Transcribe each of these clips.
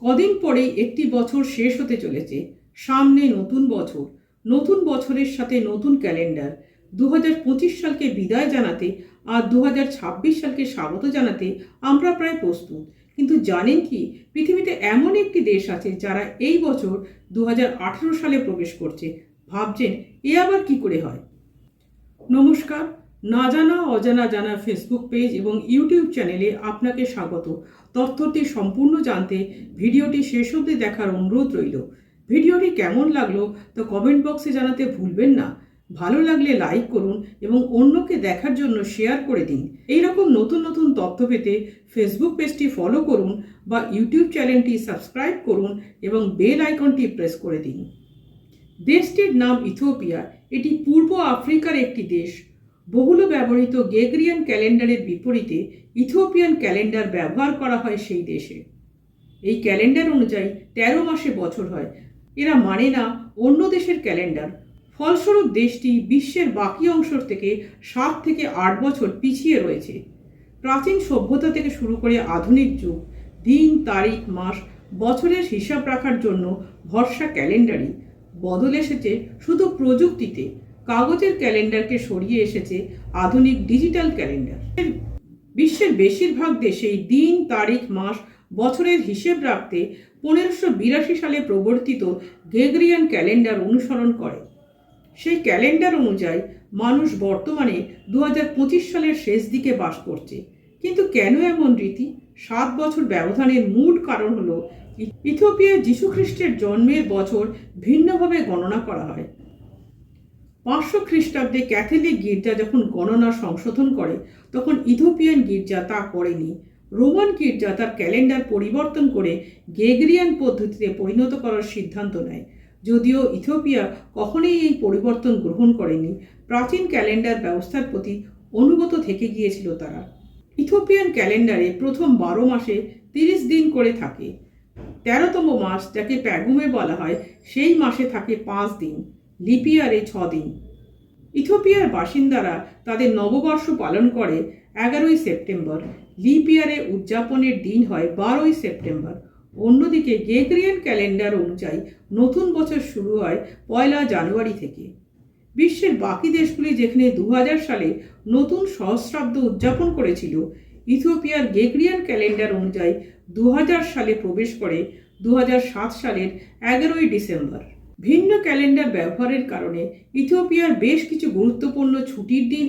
কদিন পরেই একটি বছর শেষ হতে চলেছে। সামনে নতুন বছর, নতুন বছরের সাথে নতুন ক্যালেন্ডার। 2025 সালকে বিদায় জানাতে আর 2026 সালকে স্বাগত জানাতে আমরা প্রায় প্রস্তুত। কিন্তু জানেন কি, পৃথিবীতে এমন একটি দেশ আছে যারা এই বছর 2018 সালে প্রবেশ করছে। ভাবছেন এ আবার কি করে হয়? নমস্কার, না জানা অজানা জানা ফেসবুক পেজ এবং ইউটিউব চ্যানেলে আপনাকে স্বাগত। তথ্যটি সম্পূর্ণ জানতে ভিডিওটি শেষ অবধি দেখার অনুরোধ রইল। ভিডিওটি কেমন লাগলো তা কমেন্ট বক্সে জানাতে ভুলবেন না। ভালো লাগলে লাইক করুন এবং অন্যকে দেখার জন্য শেয়ার করে দিন। এইরকম নতুন নতুন তথ্য পেতে ফেসবুক পেজটি ফলো করুন বা ইউটিউব চ্যানেলটি সাবস্ক্রাইব করুন এবং বেল আইকনটি প্রেস করে দিন। দেশটির নাম ইথিওপিয়া। এটি পূর্ব আফ্রিকার একটি দেশ। বহুল ব্যবহৃত গ্রেগরিয়ান ক্যালেন্ডারের বিপরীতে ইথিওপিয়ান ক্যালেন্ডার ব্যবহার করা হয় সেই দেশে। এই ক্যালেন্ডার অনুযায়ী 13 মাসে বছর হয়। এরা মানে না অন্য দেশের ক্যালেন্ডার। ফলস্বরূপ দেশটি বিশ্বের বাকি অংশ থেকে 7 থেকে 8 বছর পিছিয়ে রয়েছে। প্রাচীন সভ্যতা থেকে শুরু করে আধুনিক যুগ, দিন, তারিখ, মাস, বছরের হিসাব রাখার জন্য ভরসা ক্যালেন্ডারই। বদল এসেছে শুধু প্রযুক্তিতে। কাগজের ক্যালেন্ডারকে সরিয়ে এসেছে আধুনিক ডিজিটাল ক্যালেন্ডার। বিশ্বের বেশিরভাগ দেশেই দিন, তারিখ, মাস, বছরের হিসেব রাখতে 1582 সালে প্রবর্তিত গ্রেগরিয়ান ক্যালেন্ডার অনুসরণ করে। সেই ক্যালেন্ডার অনুযায়ী মানুষ বর্তমানে 2025 সালের শেষ দিকে বাস করছে। কিন্তু কেন এমন রীতি? 7 বছর ব্যবধানের মূল কারণ হলো ইথিওপিয়ায় যীশুখ্রিস্টের জন্মের বছর ভিন্নভাবে গণনা করা হয়। 500 খ্রিস্টাব্দে ক্যাথলিক গির্জা যখন গণনা সংশোধন করে, তখন ইথিওপিয়ান গির্জা তা করেনি। রোমান গির্জা তার ক্যালেন্ডার পরিবর্তন করে গ্রেগরিয়ান পদ্ধতিতে পরিণত করার সিদ্ধান্ত নেয়। যদিও ইথিওপিয়া কখনোই এই পরিবর্তন গ্রহণ করেনি, প্রাচীন ক্যালেন্ডার ব্যবস্থার প্রতি অনুগত থেকে গিয়েছিল তারা। ইথিওপিয়ান ক্যালেন্ডারে প্রথম 12 মাসে 30 দিন করে থাকে। 13তম মাস, যাকে প্যাগুমে বলা হয়, সেই মাসে থাকে 5 দিন, লিপিয়ারে 6 দিন। ইথিওপিয়ার বাসিন্দারা তাদের নববর্ষ পালন করে 11ই সেপ্টেম্বর। লিপিয়ারে উদযাপনের দিন হয় 12ই সেপ্টেম্বর। অন্যদিকে গ্রেগরিয়ান ক্যালেন্ডার অনুযায়ী নতুন বছর শুরু হয় 1 জানুয়ারি থেকে। বিশ্বের বাকি দেশগুলি যেখানে 2000 সালে নতুন সহস্রাব্দ উদযাপন করেছিল, ইথিওপিয়ার গ্রেগরিয়ান ক্যালেন্ডার অনুযায়ী 2000 সালে প্রবেশ করে 2007 সালের 11ই ডিসেম্বর। ভিন্ন ক্যালেন্ডার ব্যবহারের কারণে ইথিওপিয়ার বেশ কিছু গুরুত্বপূর্ণ ছুটির দিন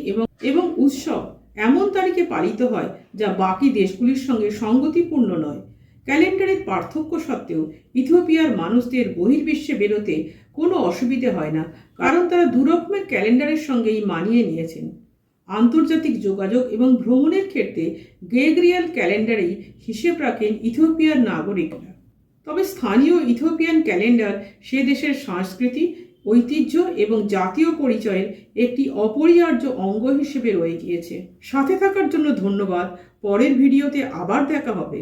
এবং উৎসব এমন তারিখে পালিত হয় যা বাকি দেশগুলির সঙ্গে সঙ্গতিপূর্ণ নয়। ক্যালেন্ডারের পার্থক্য সত্ত্বেও ইথিওপিয়ার মানুষদের বহির্বিশ্বে বেরোতে কোনো অসুবিধে হয় না, কারণ তারা দুরকমের ক্যালেন্ডারের সঙ্গেই মানিয়ে নিয়েছেন। আন্তর্জাতিক যোগাযোগ এবং ভ্রমণের ক্ষেত্রে গ্রেগরিয়ান ক্যালেন্ডারেই হিসেব রাখেন ইথিওপিয়ার নাগরিকরা। তবে স্থানীয় ইথিওপিয়ান ক্যালেন্ডার সে দেশের সংস্কৃতি, ঐতিহ্য এবং জাতীয় পরিচয়ের একটি অপরিহার্য অঙ্গ হিসেবে রয়ে গিয়েছে। সাথে থাকার জন্য ধন্যবাদ। পরের ভিডিওতে আবার দেখা হবে।